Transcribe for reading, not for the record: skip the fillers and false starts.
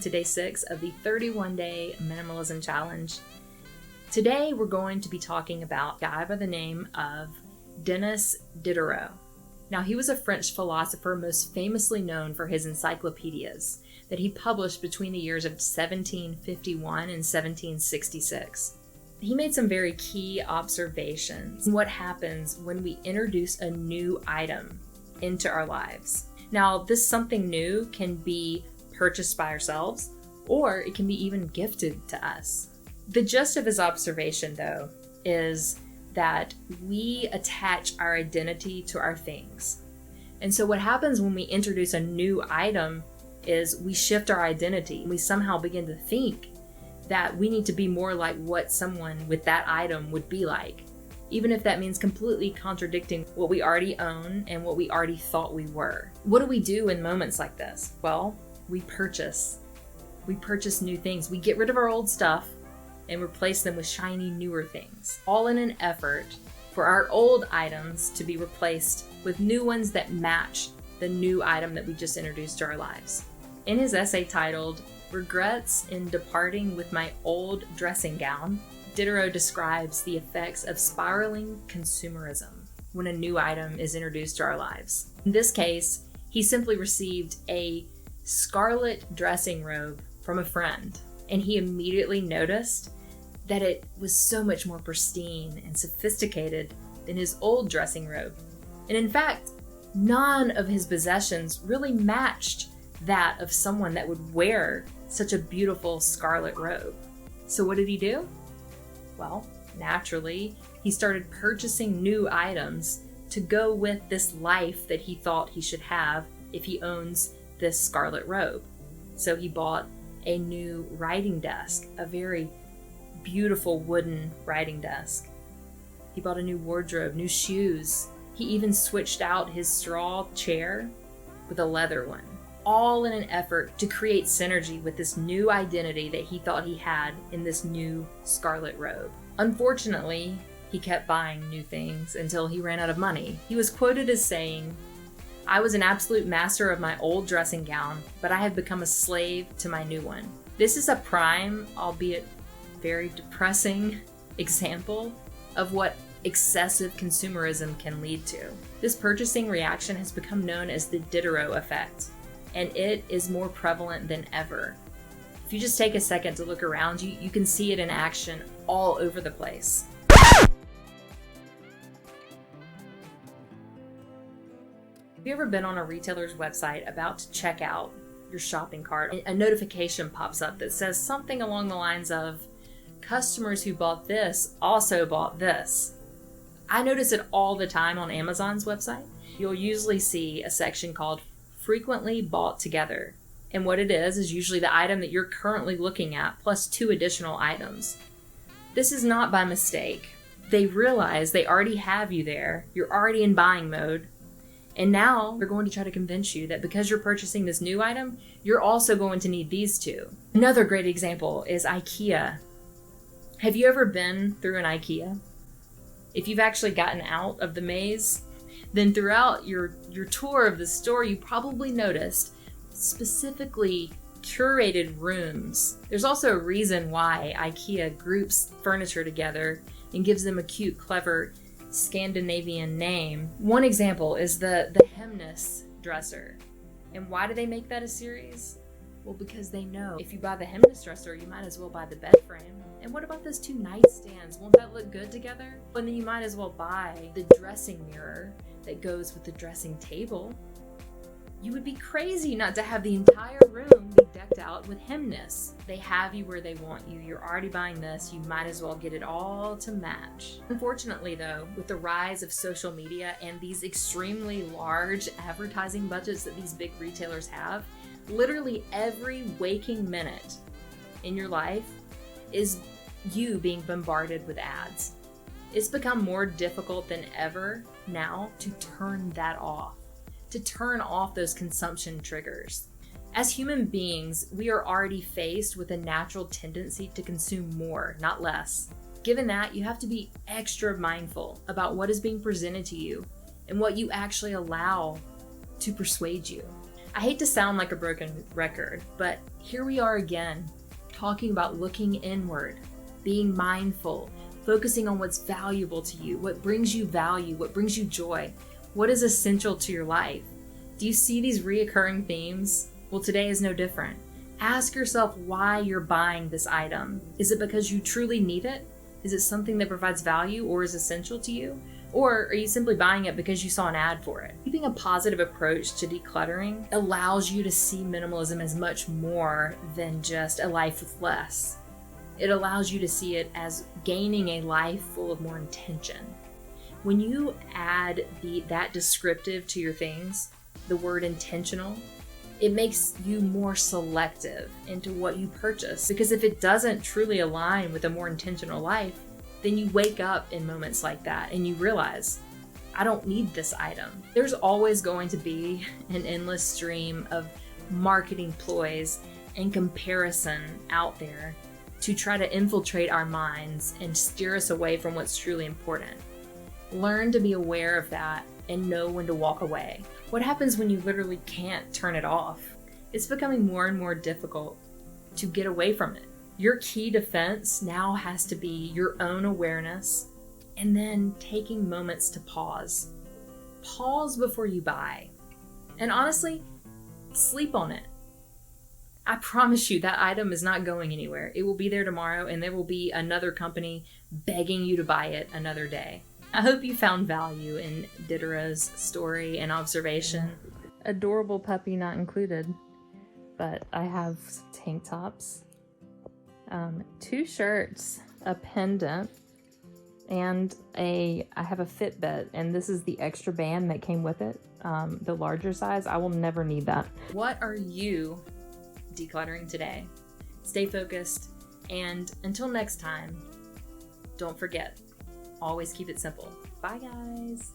welcome to day 6 of the 31-day minimalism challenge. Today we're going to be talking about a guy by the name of Denis Diderot. Now, he was a French philosopher most famously known for his encyclopedias that he published between the years of 1751 and 1766. He made some very key observations on what happens when we introduce a new item into our lives. Now, this something new can be purchased by ourselves, or it can be even gifted to us. The gist of his observation, though, is that we attach our identity to our things. And so what happens when we introduce a new item is we shift our identity. We somehow begin to think that we need to be more like what someone with that item would be like, even if that means completely contradicting what we already own and what we already thought we were. What do we do in moments like this? Well, we purchase. We purchase new things. We get rid of our old stuff and replace them with shiny, newer things, all in an effort for our old items to be replaced with new ones that match the new item that we just introduced to our lives. In his essay titled "Regrets in Departing with My Old Dressing Gown," Diderot describes the effects of spiraling consumerism when a new item is introduced to our lives. In this case, he simply received a scarlet dressing robe from a friend, and he immediately noticed that it was so much more pristine and sophisticated than his old dressing robe. And in fact, none of his possessions really matched that of someone that would wear such a beautiful scarlet robe. So what did he do? Well, naturally, he started purchasing new items to go with this life that he thought he should have if he owns this scarlet robe. So he bought a new writing desk, a very beautiful wooden writing desk. He bought a new wardrobe, new shoes. He even switched out his straw chair with a leather one, all in an effort to create synergy with this new identity that he thought he had in this new scarlet robe. Unfortunately, he kept buying new things until he ran out of money. He was quoted as saying, "I was an absolute master of my old dressing gown, but I have become a slave to my new one." This is a prime, albeit very depressing, example of what excessive consumerism can lead to. This purchasing reaction has become known as the Diderot Effect, and it is more prevalent than ever. If you just take a second to look around you, you can see it in action all over the place. Have you ever been on a retailer's website about to check out your shopping cart? A notification pops up that says something along the lines of, "Customers who bought this also bought this." I notice it all the time on Amazon's website. You'll usually see a section called "Frequently Bought Together." And what it is usually the item that you're currently looking at plus 2 additional items. This is not by mistake. They realize they already have you there. You're already in buying mode. And now they're going to try to convince you that because you're purchasing this new item, you're also going to need these 2. Another great example is IKEA. Have you ever been through an IKEA? If you've actually gotten out of the maze, then throughout your tour of the store, you probably noticed specifically curated rooms. There's also a reason why IKEA groups furniture together and gives them a cute, clever Scandinavian name. One example is the Hemnes dresser. And why do they make that a series? Well, because they know if you buy the Hemnes dresser, you might as well buy the bed frame. And what about those 2 nightstands? Won't that look good together? And then you might as well buy the dressing mirror that goes with the dressing table. You would be crazy not to have the entire room be decked out with Hemnes. They have you where they want you. You're already buying this. You might as well get it all to match. Unfortunately, though, with the rise of social media and these extremely large advertising budgets that these big retailers have, literally every waking minute in your life is you being bombarded with ads. It's become more difficult than ever now to turn that off, to turn off those consumption triggers. As human beings, we are already faced with a natural tendency to consume more, not less. Given that, you have to be extra mindful about what is being presented to you and what you actually allow to persuade you. I hate to sound like a broken record, but here we are again, talking about looking inward, being mindful, focusing on what's valuable to you, what brings you value, what brings you joy, what is essential to your life. Do you see these reoccurring themes? Well, today is no different. Ask yourself why you're buying this item. Is it because you truly need it? Is it something that provides value or is essential to you? Or are you simply buying it because you saw an ad for it? Keeping a positive approach to decluttering allows you to see minimalism as much more than just a life with less. It allows you to see it as gaining a life full of more intention. When you add that descriptive to your things, the word intentional, it makes you more selective into what you purchase. Because if it doesn't truly align with a more intentional life, then you wake up in moments like that and you realize, I don't need this item. There's always going to be an endless stream of marketing ploys and comparison out there to try to infiltrate our minds and steer us away from what's truly important. Learn to be aware of that and know when to walk away. What happens when you literally can't turn it off? It's becoming more and more difficult to get away from it. Your key defense now has to be your own awareness and then taking moments to pause. Pause before you buy. And honestly, sleep on it. I promise you that item is not going anywhere. It will be there tomorrow and there will be another company begging you to buy it another day. I hope you found value in Diderot's story and observation. Adorable puppy not included, but I have tank tops. 2 shirts, a pendant, and I have a Fitbit, and this is the extra band that came with it, the larger size. I will never need that. What are you decluttering today? Stay focused, and until next time, don't forget, always keep it simple. Bye, guys.